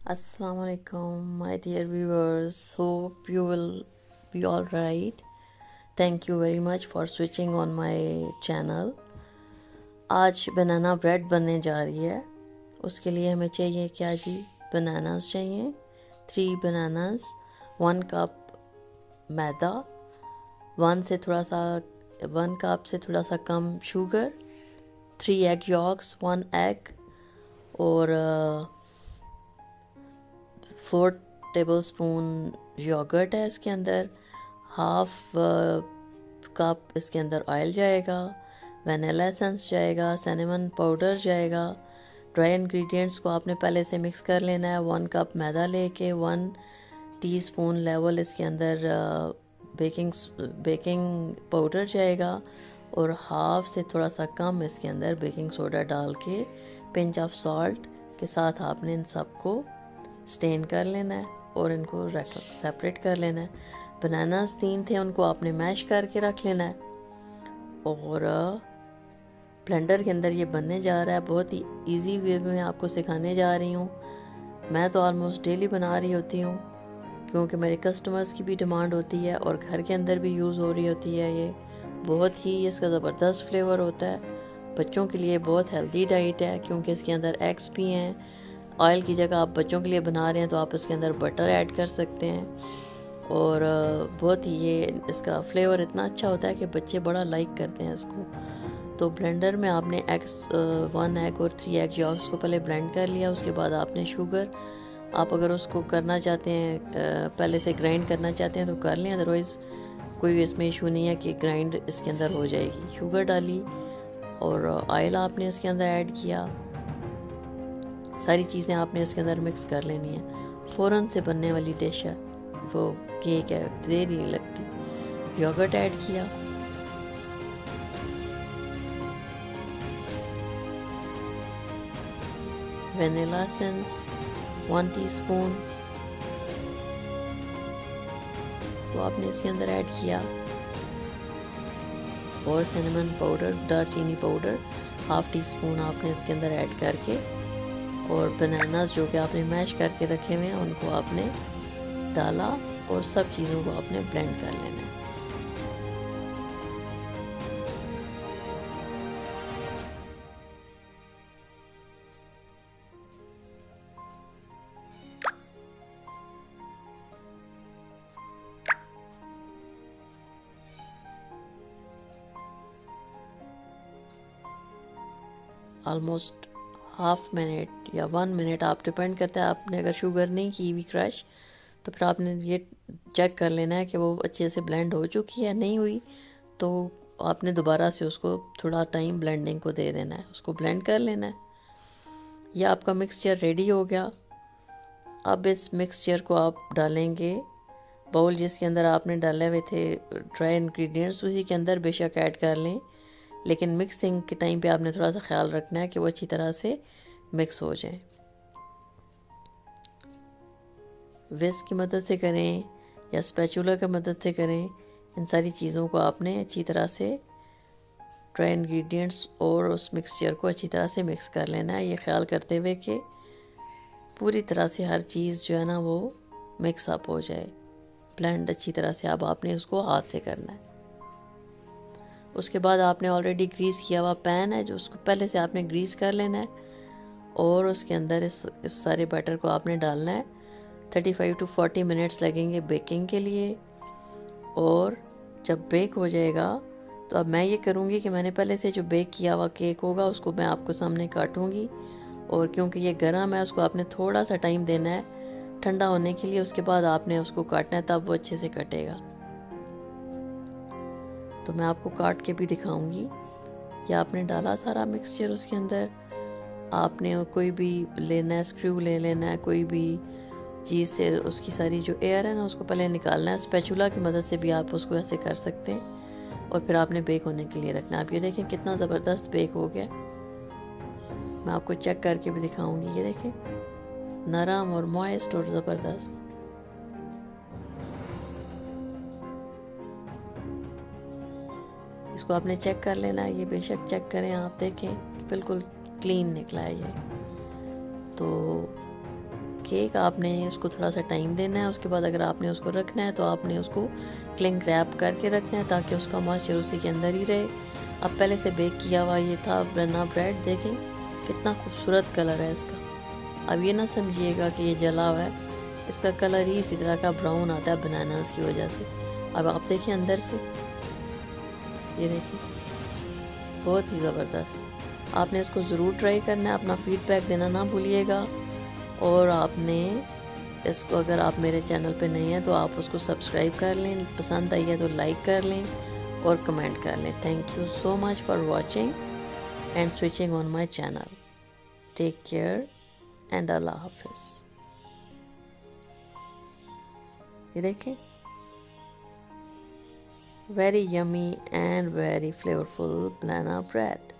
Assalamu alaikum, my dear viewers. Hope you will be all right. Thank you very much for switching on my channel. आज बनाना bread बनने जा रही है। उसके लिए हमें चाहिए क्या जी? बनानास चाहिए, 3 बनानास, 1 कप मैदा, 1 कप से थोड़ा सा कम शुगर, 3 एग यॉक्स, 1 एग और 4 टेबलस्पून योगर्ट है इसके अंदर, हाफ कप इसके अंदर ऑयल जाएगा, वनीला एसेंस जाएगा, सिनेमन पाउडर जाएगा। ड्राई इंग्रेडिएंट्स को आपने पहले से मिक्स कर लेना है। 1 कप मैदा लेके 1 टीस्पून लेवल इसके अंदर बेकिंग पाउडर जाएगा और हाफ से थोड़ा सा कम इसके अंदर बेकिंग सोडा डाल के पिंच ऑफ सॉल्ट के साथ आपने इन सबको स्टेन कर लेना है और इनको सेपरेट कर लेना है। बनानास 3 थे, उनको आपने मैश करके रख लेना है और ब्लेंडर के अंदर ये बनने जा रहा है। बहुत ही इजी वे में आपको सिखाने जा रही हूँ। मैं तो ऑलमोस्ट डेली बना रही होती हूँ क्योंकि मेरे कस्टमर्स की भी डिमांड होती है और घर के अंदर भी यूज़ हो रही होती है। ये बहुत ही इसका ज़बरदस्त फ्लेवर होता है। बच्चों के लिए बहुत हेल्दी डाइट है क्योंकि इसके अंदर एग्स भी हैं। ऑयल की जगह आप बच्चों के लिए बना रहे हैं तो आप इसके अंदर बटर ऐड कर सकते हैं और बहुत ही ये इसका फ्लेवर इतना अच्छा होता है कि बच्चे बड़ा लाइक करते हैं इसको। तो ब्लेंडर में आपने 1 एग और 3 एग यॉक्स को पहले ब्लेंड कर लिया। उसके बाद आपने शुगर, आप अगर उसको करना चाहते हैं पहले से ग्राइंड करना चाहते हैं तो कर लें, अदरवाइज़ कोई इसमें इशू नहीं है कि ग्राइंड इसके अंदर हो जाएगी। शुगर डाली और ऑयल आपने इसके अंदर ऐड किया। सारी चीज़ें आपने इसके अंदर मिक्स कर लेनी है। फ़ौरन से बनने वाली डिश है, वो केक है, देर ही नहीं लगती। योगर्ट ऐड किया, वनीला एसेंस 1 टीस्पून तो आपने इसके अंदर ऐड किया और सिनेमन पाउडर, दालचीनी पाउडर हाफ टी स्पून आपने इसके अंदर ऐड करके और बनानास जो कि आपने मैश करके रखे हुए हैं उनको आपने डाला और सब चीज़ों को आपने ब्लेंड कर लेना है। ऑलमोस्ट हाफ मिनट या 1 मिनट, आप डिपेंड करता है। आपने अगर शुगर नहीं की हुई क्रश तो फिर आपने ये चेक कर लेना है कि वो अच्छे से ब्लेंड हो चुकी है। नहीं हुई तो आपने दोबारा से उसको थोड़ा टाइम ब्लेंडिंग को दे देना है, उसको ब्लेंड कर लेना है। यह आपका मिक्सचर रेडी हो गया। अब इस मिक्सचर को आप डालेंगे बाउल जिसके अंदर आपने डाले हुए थे ड्राई इंग्रेडिएंट्स, उसी के अंदर बेशक ऐड कर लें, लेकिन मिक्सिंग के टाइम पे आपने थोड़ा सा ख्याल रखना है कि वो अच्छी तरह से मिक्स हो जाए। विस्क की मदद से करें या स्पैचुला की मदद से करें, इन सारी चीज़ों को आपने अच्छी तरह से ड्राई इंग्रेडिएंट्स और उस मिक्सचर को अच्छी तरह से मिक्स कर लेना है, ये ख्याल करते हुए कि पूरी तरह से हर चीज़ जो है ना वो मिक्स अप हो जाए, ब्लेंड अच्छी तरह से। अब आपने उसको हाथ से करना है। उसके बाद आपने ऑलरेडी ग्रीस किया हुआ पैन है जो उसको पहले से आपने ग्रीस कर लेना है और उसके अंदर इस सारे बैटर को आपने डालना है। 35 to 40 मिनट्स लगेंगे बेकिंग के लिए और जब बेक हो जाएगा तो अब मैं ये करूँगी कि मैंने पहले से जो बेक किया हुआ केक होगा उसको मैं आपको सामने काटूँगी और क्योंकि ये गर्म है उसको आपने थोड़ा सा टाइम देना है ठंडा होने के लिए। उसके बाद आपने उसको काटना है, तब वो अच्छे से कटेगा। तो मैं आपको काट के भी दिखाऊंगी। या आपने डाला सारा मिक्सचर उसके अंदर, आपने कोई भी लेना है, स्क्रू ले लेना है, कोई भी चीज़ से उसकी सारी जो एयर है ना उसको पहले निकालना है। स्पैचुला की मदद से भी आप उसको ऐसे कर सकते हैं और फिर आपने बेक होने के लिए रखना है। आप ये देखें कितना ज़बरदस्त बेक हो गया। मैं आपको चेक करके भी दिखाऊंगी। ये देखें, नरम और मॉइस्ट और ज़बरदस्त। इसको आपने चेक कर लेना है, ये बेशक चेक करें आप, देखें कि बिल्कुल क्लीन निकला है ये। तो केक आपने उसको थोड़ा सा टाइम देना है। उसके बाद अगर आपने उसको रखना है तो आपने उसको क्लिंग रैप करके रखना है ताकि उसका मॉइस्चर उसी के अंदर ही रहे। अब पहले से बेक किया हुआ ये था बनाना ब्रेड, देखें कितना खूबसूरत कलर है इसका। अब ये ना समझिएगा कि ये जला हुआ है, इसका कलर ही इसी तरह का ब्राउन आता है बनानास की वजह से। अब आप देखें अंदर से, ये देखिए बहुत ही ज़बरदस्त। आपने इसको ज़रूर ट्राई करना है, अपना फीडबैक देना ना भूलिएगा। और आपने इसको, अगर आप मेरे चैनल पे नहीं हैं तो आप उसको सब्सक्राइब कर लें, पसंद आई है तो लाइक कर लें और कमेंट कर लें। Thank you so much for watching and switching on my channel. Take care and अल्लाह हाफिज़। ये देखें, very yummy and very flavorful banana bread.